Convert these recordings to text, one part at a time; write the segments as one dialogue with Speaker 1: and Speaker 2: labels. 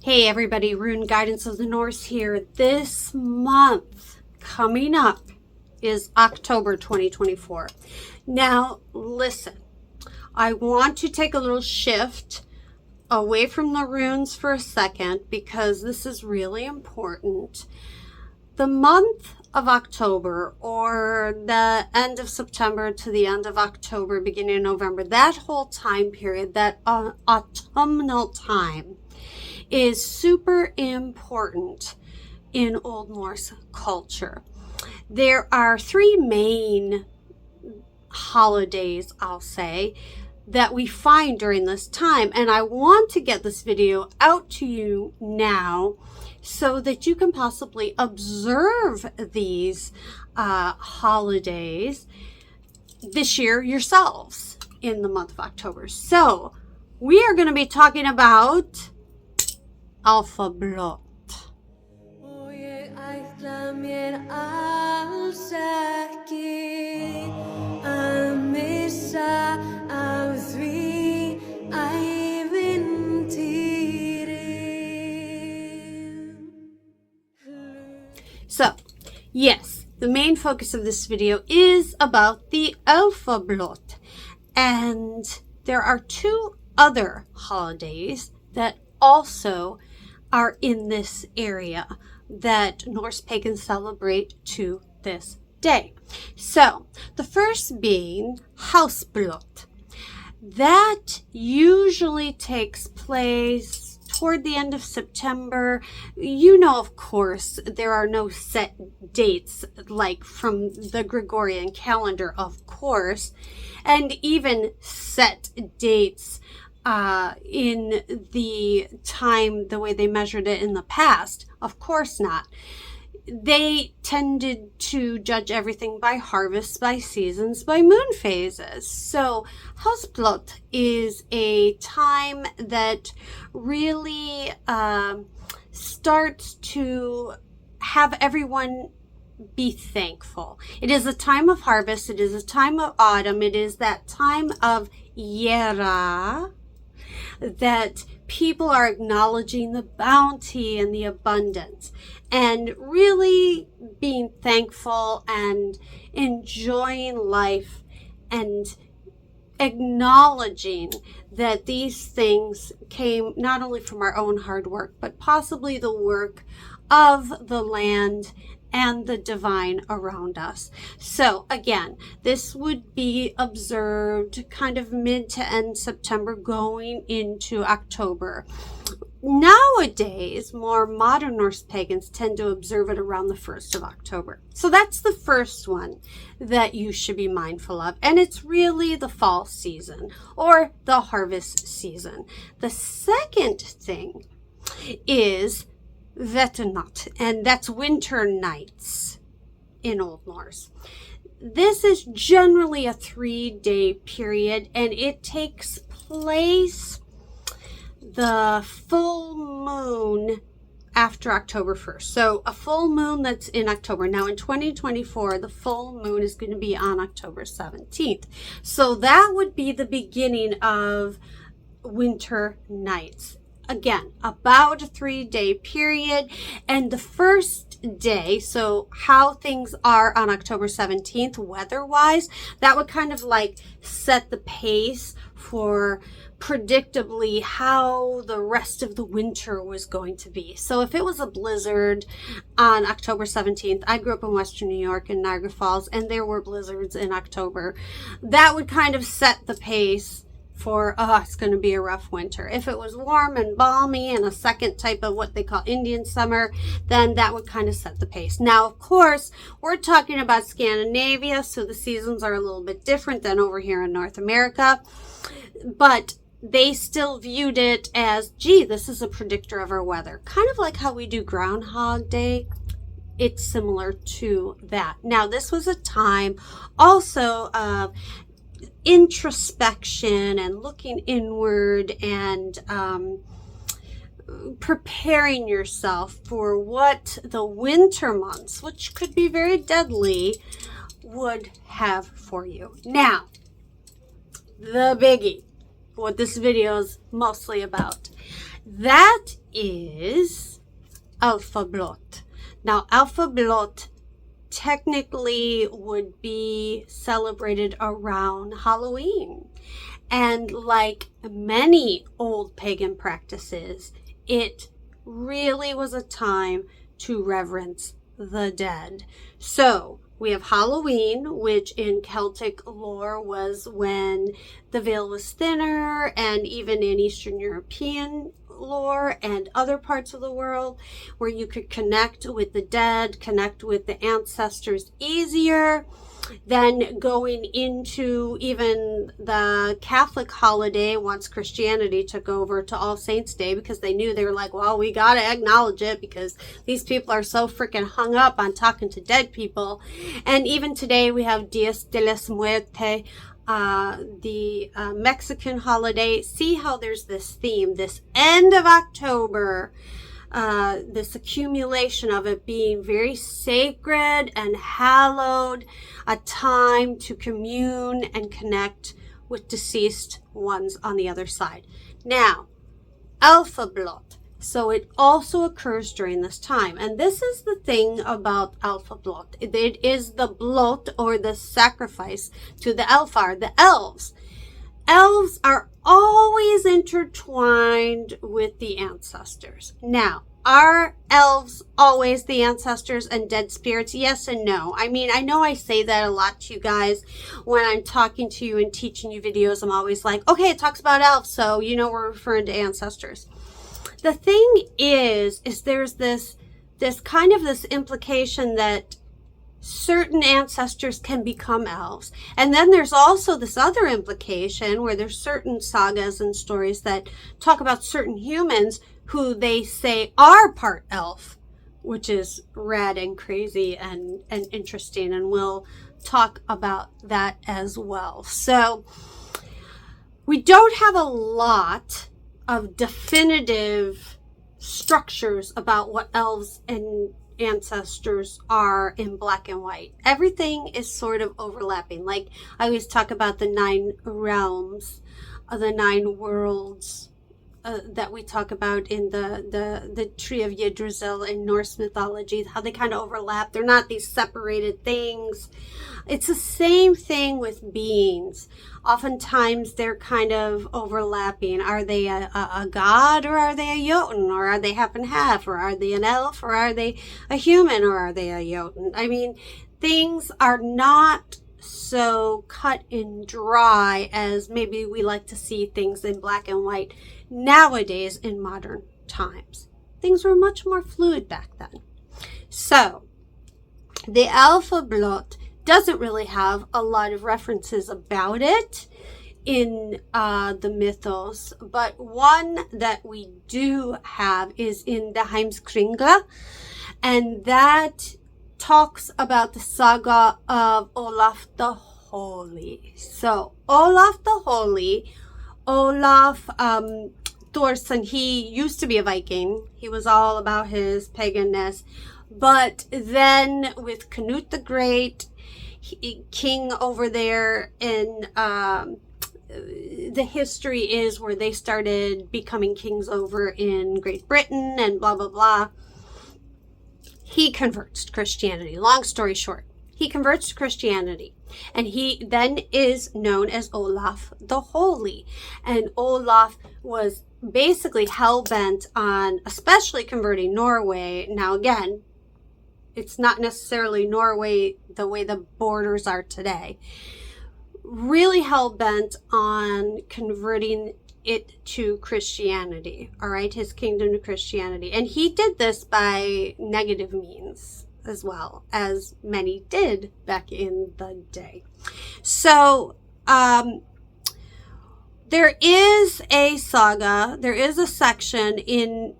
Speaker 1: Hey everybody, Rune Guidance of the Norse here. This month coming up is October 2024. Now listen, I want to take a little shift away from the runes for a second because this is really important. The month of October, or the end of September to the end of October, beginning of November, that whole time period, that autumnal time, is super important in Old Norse culture. There are three main holidays, I'll say, that we find during this time, and I want to get this video out to you now so that you can possibly observe these holidays this year yourselves in the month of October. So we are going to be talking about Álfablót. So, yes, the main focus of this video is about the Álfablót, and there are two other holidays that also are in this area that Norse pagans celebrate to this day. So, the first being Haustblót. That usually takes place toward the end of September. You know, of course, there are no set dates like from the Gregorian calendar, of course, and even set dates in the time, the way they measured it in the past, of course not. They tended to judge everything by harvests, by seasons, by moon phases. So Haustblót is a time that really starts to have everyone be thankful. It is a time of harvest. It is a time of autumn. It is that time of Yera, that people are acknowledging the bounty and the abundance and really being thankful and enjoying life and acknowledging that these things came not only from our own hard work, but possibly the work of the land and the divine around us. So again, this would be observed kind of mid to end September going into October. Nowadays, more modern Norse pagans tend to observe it around the 1st of October. So that's the first one that you should be mindful of. And it's really the fall season or the harvest season. The second thing is Vetrnætr, and that's winter nights in Old Norse. This is generally a 3-day period, and it takes place the full moon after October 1st. So a full moon that's in October. Now in 2024, the full moon is going to be on October 17th. So that would be the beginning of winter nights. Again, about a 3-day period, and the first day, so how things are on October 17th weather-wise, that would kind of like set the pace for predictably how the rest of the winter was going to be. So if it was a blizzard on October 17th, I grew up in Western New York in Niagara Falls, and there were blizzards in October. That would kind of set the pace for, it's going to be a rough winter. If it was warm and balmy and a second type of what they call Indian summer, then that would kind of set the pace. Now, of course, we're talking about Scandinavia, so the seasons are a little bit different than over here in North America, but they still viewed it as, gee, this is a predictor of our weather. Kind of like how we do Groundhog Day. It's similar to that. Now, this was a time also of introspection and looking inward and preparing yourself for what the winter months, which could be very deadly, would have for you. Now, the biggie, what this video is mostly about, that is Álfablót. Now, Álfablót technically would be celebrated around Halloween. And like many old pagan practices, it really was a time to reverence the dead. So we have Halloween, which in Celtic lore was when the veil was thinner, and even in Eastern European lore and other parts of the world where you could connect with the dead, connect with the ancestors easier. Then going into even the Catholic holiday once Christianity took over to All Saints Day, because they knew, they were like, well, we got to acknowledge it because these people are so freaking hung up on talking to dead people. And even today we have Dias de los Muertos, the Mexican holiday. See how there's this theme, this end of October, this accumulation of it being very sacred and hallowed, a time to commune and connect with deceased ones on the other side. Now, Álfablót. So it also occurs during this time. And this is the thing about Álfablót. It is the blot, or the sacrifice, to the Alfar, the elves. Elves are always intertwined with the ancestors. Now, are elves always the ancestors and dead spirits? Yes and no. I mean, I know I say that a lot to you guys when I'm talking to you and teaching you videos. I'm always like, okay, it talks about elves, so you know we're referring to ancestors. The thing is there's this kind of this implication that certain ancestors can become elves. And then there's also this other implication where there's certain sagas and stories that talk about certain humans who they say are part elf, which is rad and crazy and interesting. And we'll talk about that as well. So we don't have a lot of definitive structures about what elves and ancestors are in black and white. Everything is sort of overlapping. Like I always talk about the 9 realms, the 9 worlds that we talk about in the tree of Yggdrasil in Norse mythology, how they kind of overlap. They're not these separated things. It's the same thing with beings. Oftentimes they're kind of overlapping. Are they a god, or are they a Jotun, or are they half and half, or are they an elf, or are they a human, or are they a Jotun? I mean, things are not so cut and dry as maybe we like to see things in black and white nowadays in modern times. Things were much more fluid back then. So the Álfablót doesn't really have a lot of references about it in the mythos, but one that we do have is in the Heimskringla, and that talks about the saga of Olaf the Holy. So Olaf the Holy, Olaf Thorson, he used to be a Viking. He was all about his paganness. But then with Canute the Great, king over there in the history is where they started becoming kings over in Great Britain and blah, blah, blah. He converts to Christianity. Long story short, he converts to Christianity. And he then is known as Olaf the Holy. And Olaf was basically hell-bent on especially converting Norway. Now again, it's not necessarily Norway the way the borders are today. Really hell-bent on converting it to Christianity, all right, his kingdom to Christianity. And he did this by negative means as well, as many did back in the day. So there is a saga, there is a section in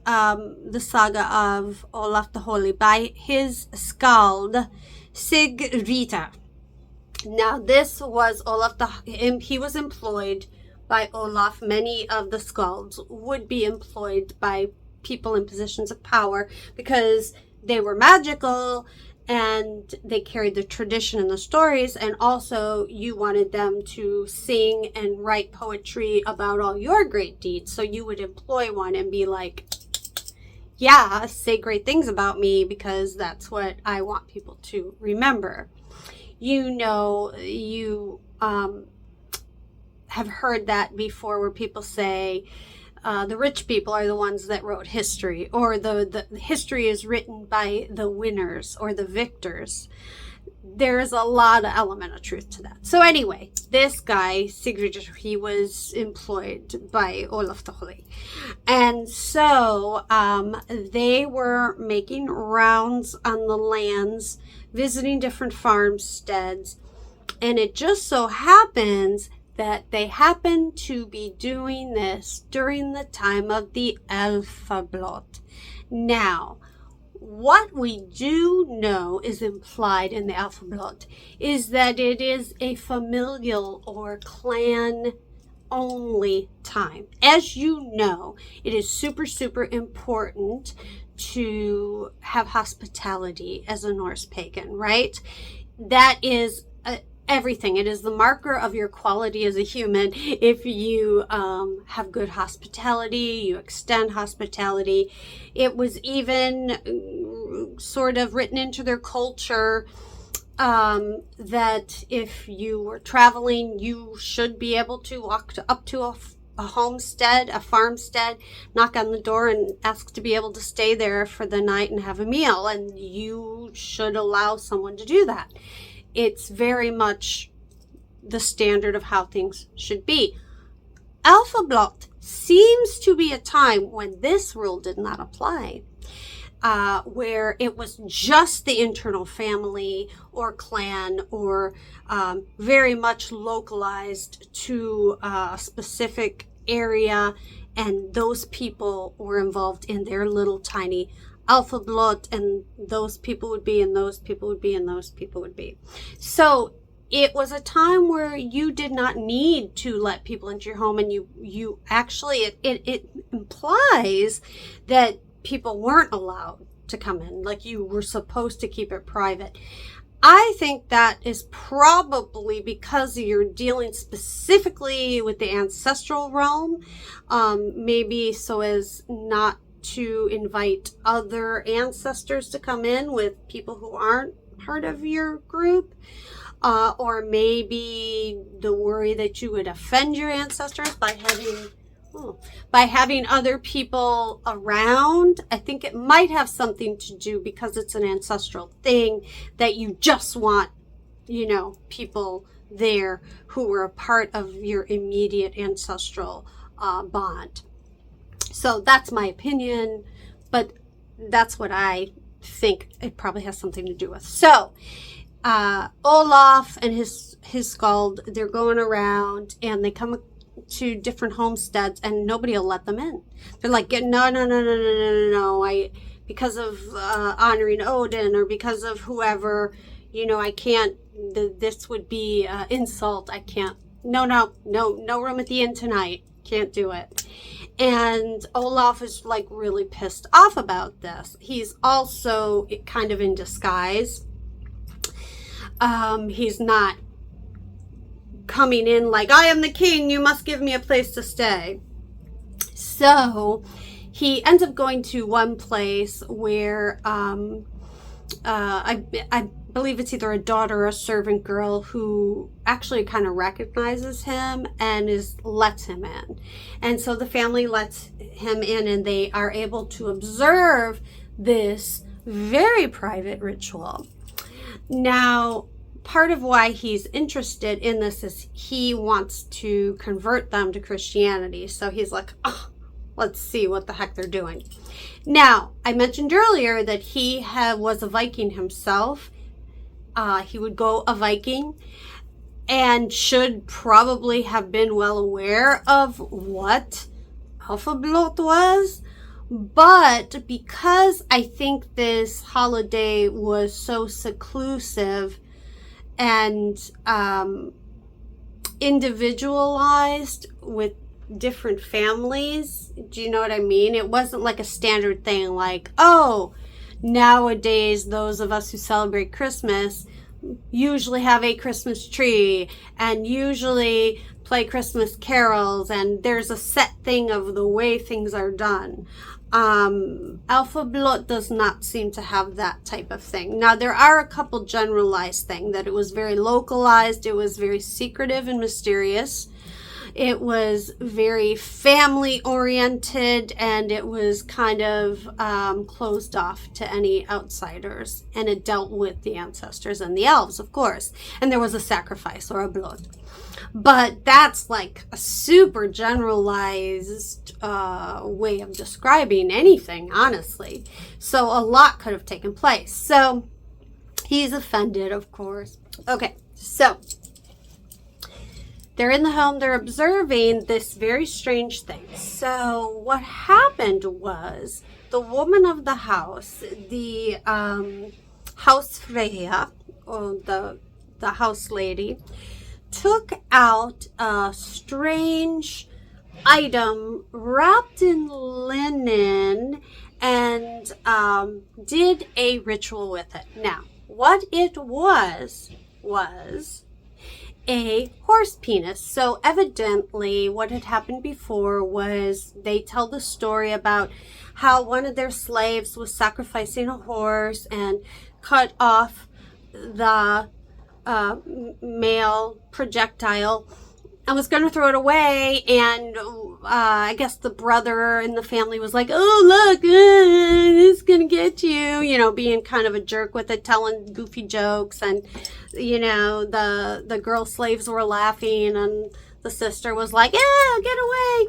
Speaker 1: the saga of Olaf the Holy by his skald Sigríðr. Now this was he was employed by Olaf. Many of the skalds would be employed by people in positions of power because they were magical and they carried the tradition and the stories, and also you wanted them to sing and write poetry about all your great deeds. So you would employ one and be like, say great things about me because that's what I want people to remember. You have heard that before, where people say the rich people are the ones that wrote history, or the history is written by the winners or the victors. There's a lot of element of truth to that. So anyway, this guy, Sigurdur, he was employed by Olaf the Holy. And so they were making rounds on the lands, visiting different farmsteads. And it just so happens that they happen to be doing this during the time of the Álfablót. Now, what we do know is implied in the Álfablót is that it is a familial or clan only time. As you know, it is super, super important to have hospitality as a Norse pagan, right? That is everything. It is the marker of your quality as a human. If you have good hospitality, you extend hospitality. It was even sort of written into their culture that if you were traveling, you should be able to walk up to a homestead, a farmstead, knock on the door and ask to be able to stay there for the night and have a meal. And you should allow someone to do that. It's very much the standard of how things should be. Álfablót seems to be a time when this rule did not apply, where it was just the internal family or clan, or very much localized to a specific area, and those people were involved in their little tiny Álfablót, and those people would be, and those people would be, and those people would be. So it was a time where you did not need to let people into your home, and you actually, it implies that people weren't allowed to come in, like you were supposed to keep it private. I think that is probably because you're dealing specifically with the ancestral realm, maybe so as not to invite other ancestors to come in with people who aren't part of your group, or maybe the worry that you would offend your ancestors by having other people around. I think it might have something to do, because it's an ancestral thing, that you just want, people there who were a part of your immediate ancestral bond. So that's my opinion, but that's what I think it probably has something to do with. So Olaf and his skald, they're going around, and they come to different homesteads, and nobody will let them in. They're like, no, because of honoring Odin, or because of whoever, I can't, this would be insult. I can't, no room at the inn tonight. Can't do it. And Olaf is like really pissed off about this. He's also kind of in disguise. He's not coming in like, I am the king, you must give me a place to stay. So he ends up going to one place where I believe it's either a daughter or a servant girl who actually kind of recognizes him and lets him in. And so the family lets him in, and they are able to observe this very private ritual. Now, part of why he's interested in this is he wants to convert them to Christianity. So he's like, let's see what the heck they're doing. Now, I mentioned earlier that he was a Viking himself. He would go a Viking and should probably have been well aware of what Álfablót was. But because I think this holiday was so seclusive and individualized with different families, do you know what I mean? It wasn't like a standard thing like, nowadays those of us who celebrate Christmas usually have a Christmas tree and usually play Christmas carols, and there's a set thing of the way things are done. Álfablót does not seem to have that type of thing. Now, there are a couple generalized things, that it was very localized, it was very secretive and mysterious, it was very family oriented, and it was kind of closed off to any outsiders, and it dealt with the ancestors and the elves, of course, and there was a sacrifice or a blót. But that's like a super generalized way of describing anything, honestly. So a lot could have taken place. So he's offended, of course. Okay, so they're in the home. They're observing this very strange thing. So what happened was the woman of the house, the Haustfreyja, or the house lady, took out a strange item wrapped in linen and did a ritual with it. Now, what it was a horse penis. So evidently what had happened before was, they tell the story about how one of their slaves was sacrificing a horse and cut off the male projectile and was going to throw it away, and I guess the brother in the family was like, oh look, it's going to get you, being kind of a jerk with it, telling goofy jokes, and the girl slaves were laughing, and the sister was like, yeah, get away,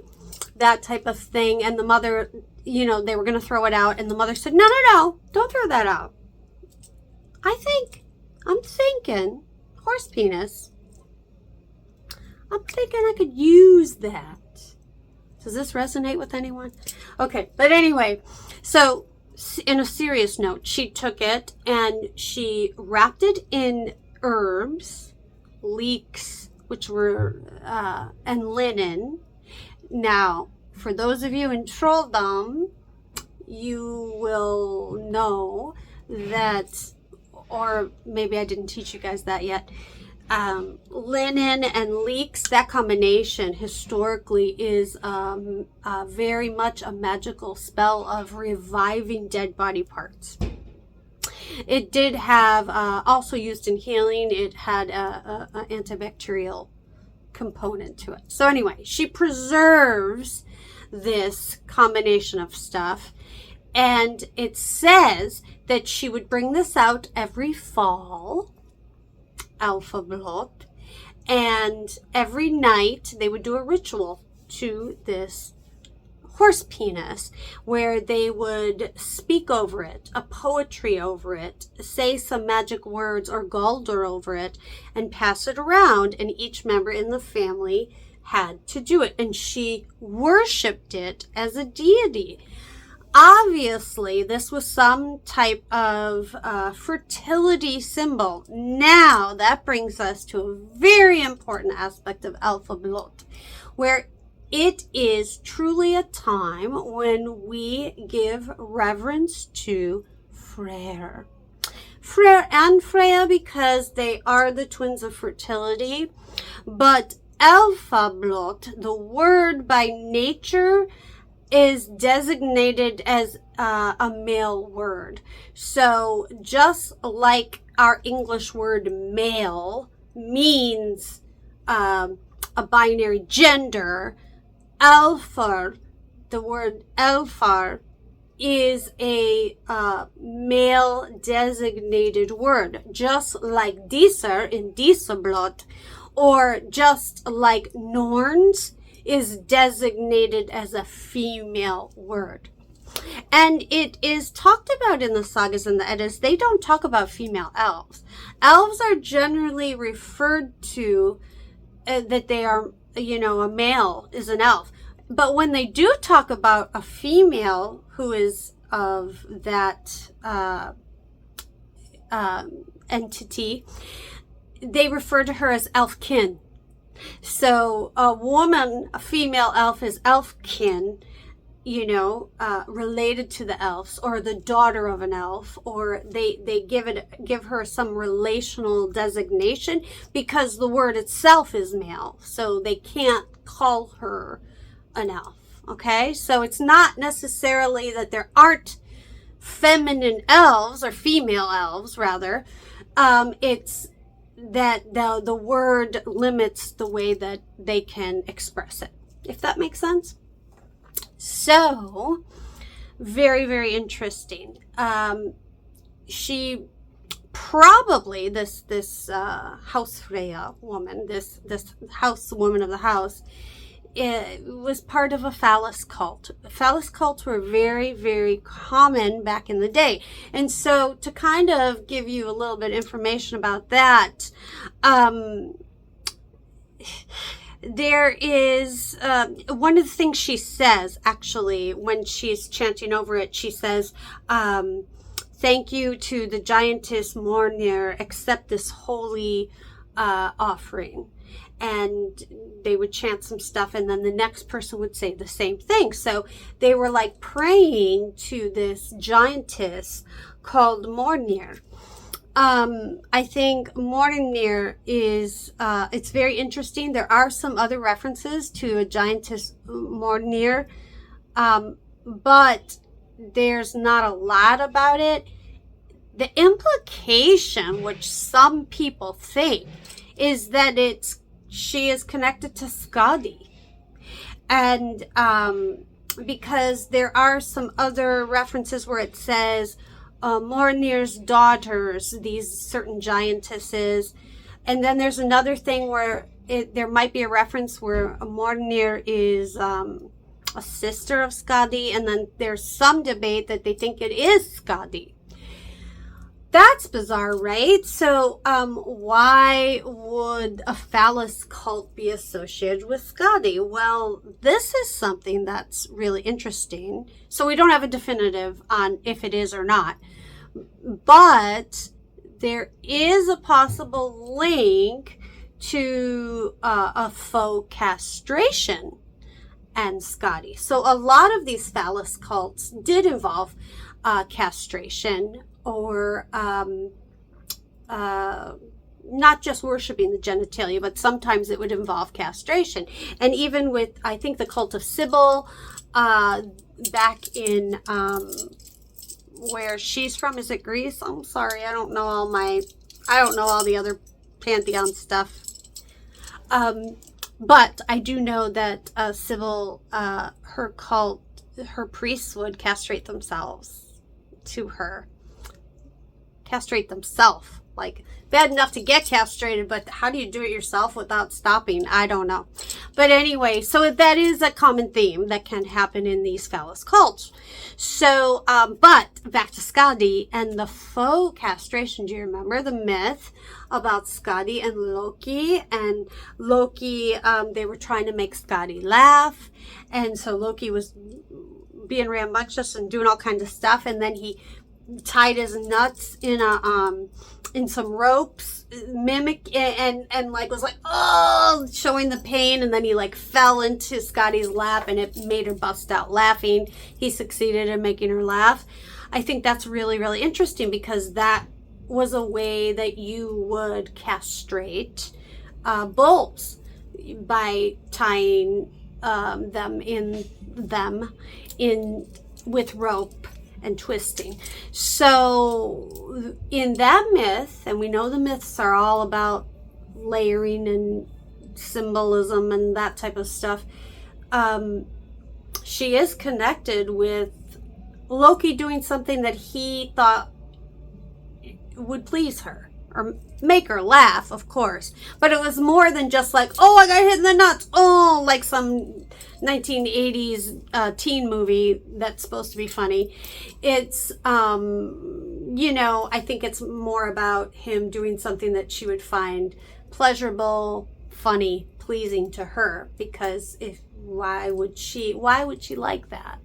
Speaker 1: that type of thing. And the mother, they were going to throw it out, and the mother said, no, don't throw that out. I'm thinking horse penis. I'm thinking I could use that. Does this resonate with anyone? Okay, but anyway, so in a serious note, she took it and she wrapped it in herbs, leeks, which were, and linen. Now, for those of you in trolldom, you will know that, or maybe I didn't teach you guys that yet, linen and leeks, that combination historically is very much a magical spell of reviving dead body parts. It did have, also used in healing, it had a antibacterial component to it. So anyway, she preserves this combination of stuff, and it says that she would bring this out every fall, Álfablót, and every night they would do a ritual to this horse penis where they would speak over it, a poetry over it, say some magic words or galder over it, and pass it around, and each member in the family had to do it, and she worshipped it as a deity. Obviously, this was some type of fertility symbol. Now, that brings us to a very important aspect of Álfablót, where it is truly a time when we give reverence to Freyr. Freyr and Freya, because they are the twins of fertility, but Álfablót, the word by nature, is designated as a male word. So just like our English word male means a binary gender, Álfar, the word Álfar, is a male designated word, just like Dísar in Dísablót, or just like Norns is designated as a female word. And it is talked about in the sagas and the Eddas. They don't talk about female elves. Elves are generally referred to that they are, a male is an elf. But when they do talk about a female who is of that entity, they refer to her as elfkin. So a woman, a female elf, is elfkin, related to the elves, or the daughter of an elf, or they give her some relational designation, because the word itself is male, so they can't call her an elf. Okay, so it's not necessarily that there aren't feminine elves, or female elves rather. It's that the word limits the way that they can express it, if that makes sense. So, very, very interesting. She probably, this Haustfreyja woman, this house woman of the house, it was part of a phallus cult. Phallus cults were very, very common back in the day. And so, to kind of give you a little bit of information about that, there is one of the things she says, actually, when she's chanting over it, she says, thank you to the giantess Mornir, accept this holy offering. And they would chant some stuff, and then the next person would say the same thing. So they were like praying to this giantess called Mornir. I think Mornir is, it's very interesting. There are some other references to a giantess Mornir, but there's not a lot about it. The implication, which some people think, is that she is connected to Skadi. And because there are some other references where it says Mornir's daughters, these certain giantesses. And then there's another thing where there might be a reference where Mornir is a sister of Skadi. And then there's some debate that they think it is Skadi. That's bizarre, right? So why would a phallus cult be associated with Skadi? Well, this is something that's really interesting. So we don't have a definitive on if it is or not. But there is a possible link to a faux castration and Skadi. So a lot of these phallus cults did involve castration, or not just worshiping the genitalia, but sometimes it would involve castration. And even with, I think, the cult of Sybil, back in where she's from, is it Greece? I'm sorry, I don't know all the other pantheon stuff. But I do know that Sybil, her cult, her priests would castrate themselves to her. Castrate themselves. Like, bad enough to get castrated, but how do you do it yourself without stopping? I don't know. But anyway, so that is a common theme that can happen in these phallus cults. So, but back to Skadi and the faux castration. Do you remember the myth about Skadi and Loki? And Loki, they were trying to make Skadi laugh. And so Loki was being rambunctious and doing all kinds of stuff. And then he tied his nuts in some ropes, and like was like, oh, showing the pain, and then he like fell into Skadi's lap, and it made her bust out laughing. He succeeded in making her laugh. I think that's really, really interesting, because that was a way that you would castrate bulls, by tying them in with rope and twisting. So in that myth, and we know the myths are all about layering and symbolism and that type of stuff, she is connected with Loki doing something that he thought would please her or make her laugh, of course. But it was more than just like, oh, I got hit in the nuts, oh, like some 1980s teen movie that's supposed to be funny. It's, I think it's more about him doing something that she would find pleasurable, funny, pleasing to her, because why would she like that?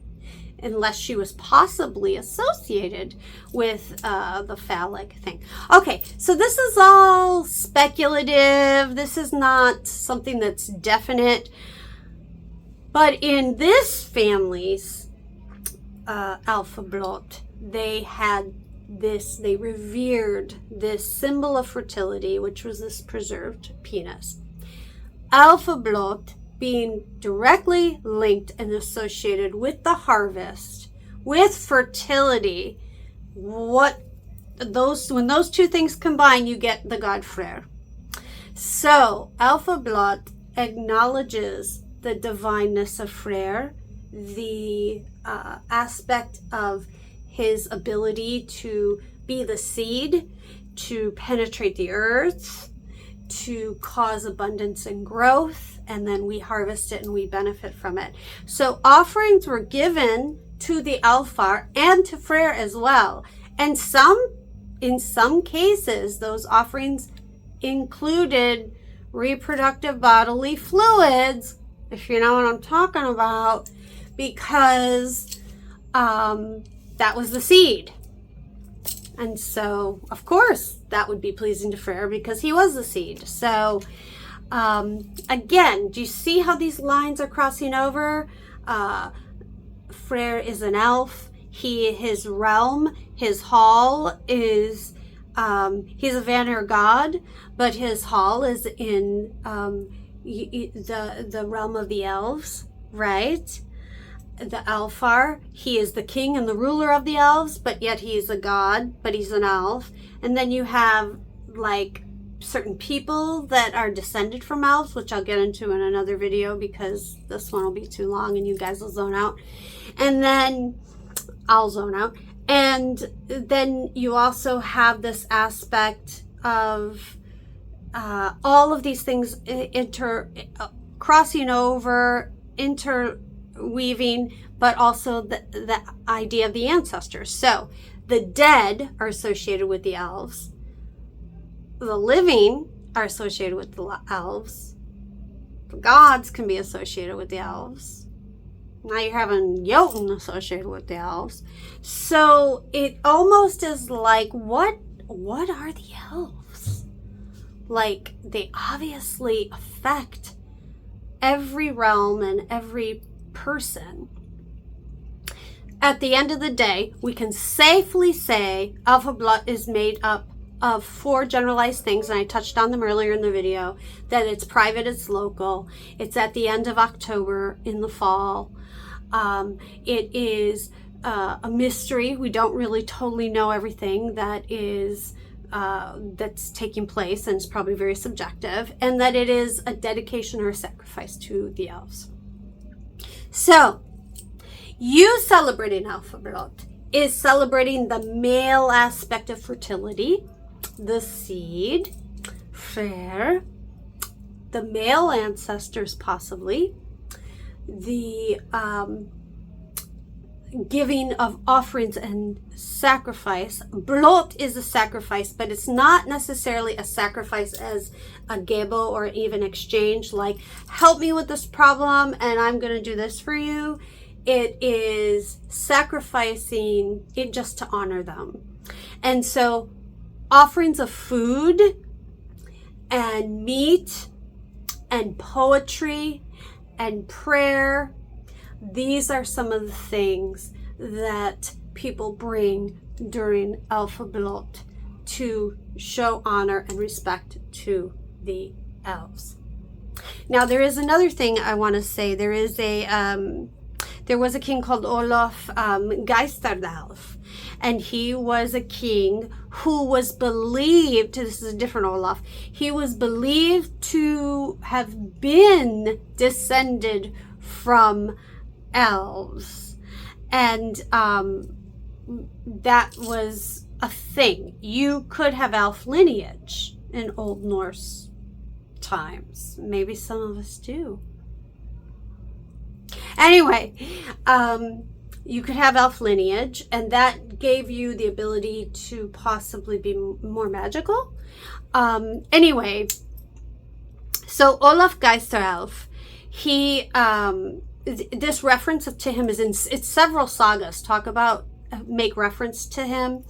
Speaker 1: Unless she was possibly associated with the phallic thing. Okay, so this is all speculative. This is not something that's definite. But in this family's Álfablót, they revered this symbol of fertility, which was this preserved penis. Álfablót being directly linked and associated with the harvest, with fertility. When those two things combine, you get the god Freyr. So Álfablót acknowledges the divineness of Freyr, the aspect of his ability to be the seed, to penetrate the earth, to cause abundance and growth, and then we harvest it and we benefit from it. So offerings were given to the Alfar and to Freyr as well. And in some cases, those offerings included reproductive bodily fluids, if you know what I'm talking about, because that was the seed. And so, of course, that would be pleasing to Freyr because he was the seed. So, again, do you see how these lines are crossing over? Freyr is an elf. His realm, his hall is, he's a Vanir god, but his hall is in the realm of the elves, right? The Alfar, he is the king and the ruler of the elves, but yet he is a god, but he's an elf. And then you have like certain people that are descended from elves, which I'll get into in another video because this one will be too long and you guys will zone out. And then I'll zone out. And then you also have this aspect of all of these things crossing over, interweaving, but also the idea of the ancestors. So the dead are associated with the elves. The living are associated with the elves. The gods can be associated with the elves. Now you're having Jotun associated with the elves. So it almost is like, what are the elves? Like, they obviously affect every realm and every person. At the end of the day, we can safely say Álfablót is made up of 4 generalized things, and I touched on them earlier in the video, that it's private, it's local, it's at the end of October in the fall. It is a mystery. We don't really totally know everything that is that's taking place, and it's probably very subjective, and that it is a dedication or a sacrifice to the elves. So, you celebrating Álfablót is celebrating the male aspect of fertility, the seed, Freyr, the male ancestors possibly, the giving of offerings and sacrifice. Blót is a sacrifice, but it's not necessarily a sacrifice as a gebo or even exchange, like help me with this problem and I'm going to do this for you. It is sacrificing it just to honor them. And so offerings of food and meat and poetry and prayer, these are some of the things that people bring during Álfablót to show honor and respect to the elves. Now, there is another thing I want to say. There was a king called Olaf Geistardalf, and he was a king who was believed, this is a different Olaf, he was believed to have been descended from elves, and that was a thing. You could have elf lineage in Old Norse times. Maybe some of us do. Anyway, you could have elf lineage, and that gave you the ability to possibly be more magical. Anyway, so Olaf Geistarelf, he this reference to him is in it's several sagas make reference to him.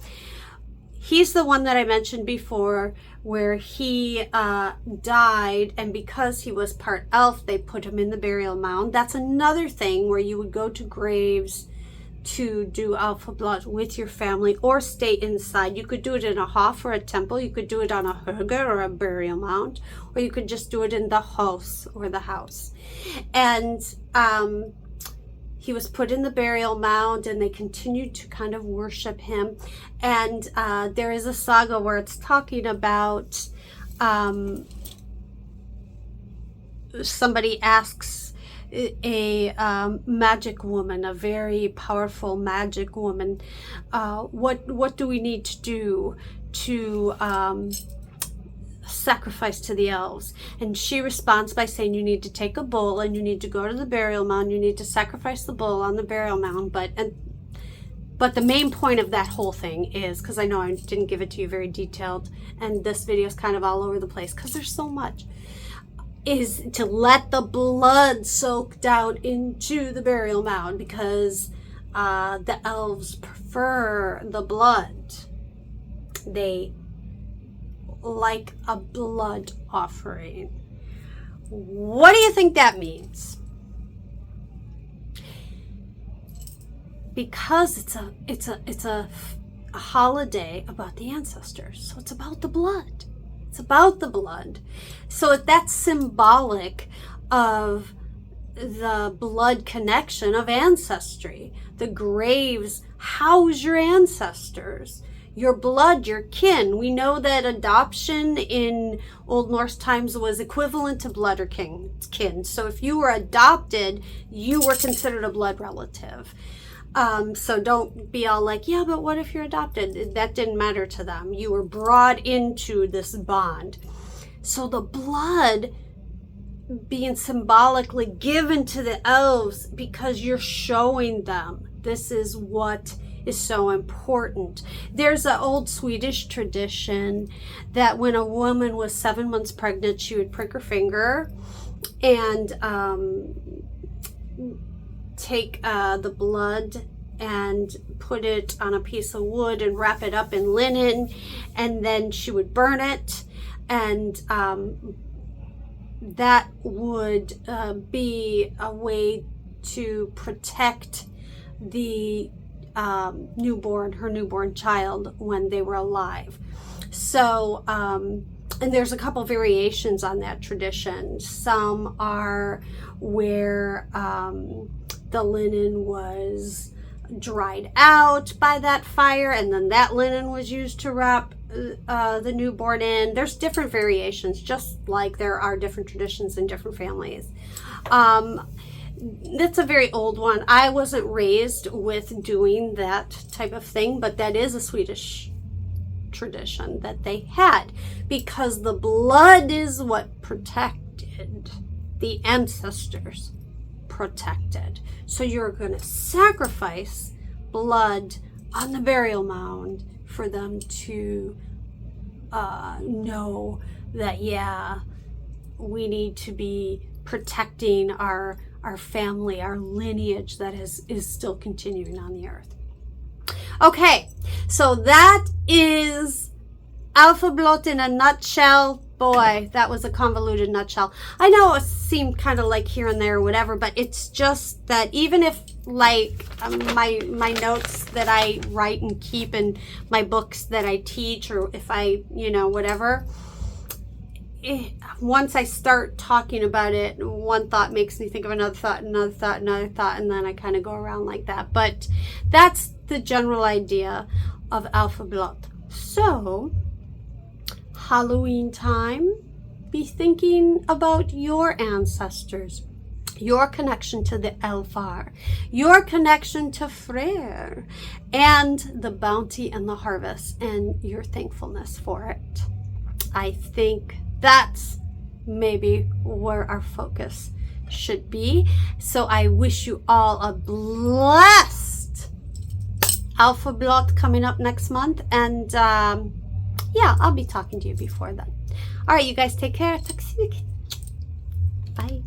Speaker 1: He's the one that I mentioned before where he died, and because he was part elf, they put him in the burial mound. That's another thing where you would go to graves to do Álfablót with your family or stay inside. You could do it in a hof or a temple. You could do it on a hauger or a burial mound, or you could just do it in the house or the house. And he was put in the burial mound, and they continued to kind of worship him. And there is a saga where it's talking about somebody asks a magic woman, a very powerful magic woman, what do we need to do to sacrifice to the elves? And she responds by saying, you need to take a bull and you need to go to the burial mound. You need to sacrifice the bull on the burial mound. But the main point of that whole thing is, because I know I didn't give it to you very detailed, and this video is kind of all over the place because there's so much, is to let the blood soak down into the burial mound, because the elves prefer the blood. They like a blood offering. What do you think that means? Because it's a holiday about the ancestors, so it's about the blood. It's about the blood. So that's symbolic of the blood connection of ancestry. The graves house your ancestors, your blood, your kin. We know that adoption in Old Norse times was equivalent to blood or kin. So if you were adopted, you were considered a blood relative. So don't be all like, yeah, but what if you're adopted? That didn't matter to them. You were brought into this bond. So the blood being symbolically given to the elves, because you're showing them this is what is so important. There's an old Swedish tradition that when a woman was 7 months pregnant, she would prick her finger and take the blood and put it on a piece of wood and wrap it up in linen, and then she would burn it, and that would be a way to protect the her newborn child when they were alive. So and there's a couple variations on that tradition. Some are where the linen was dried out by that fire, and then that linen was used to wrap the newborn in. There's different variations, just like there are different traditions in different families. That's a very old one. I wasn't raised with doing that type of thing, but that is a Swedish tradition that they had, because the blood is what protected the ancestors. Protected. So you're going to sacrifice blood on the burial mound for them to know that, yeah, we need to be protecting our family, our lineage that is still continuing on the earth. Okay, so that is Álfablót in a nutshell. Boy, that was a convoluted nutshell. I know it seemed kind of like here and there or whatever, but it's just that even if, like, my notes that I write and keep and my books that I teach, or if I, whatever, once I start talking about it, one thought makes me think of another thought, another thought, another thought, and then I kind of go around like that. But that's the general idea of Álfablót. So, Halloween time, be thinking about your ancestors, your connection to the Elfar, your connection to Freyr, and the bounty and the harvest, and your thankfulness for it. I think that's maybe where our focus should be. So I wish you all a blessed Álfablót coming up next month, and yeah, I'll be talking to you before then. All right, you guys take care. Bye.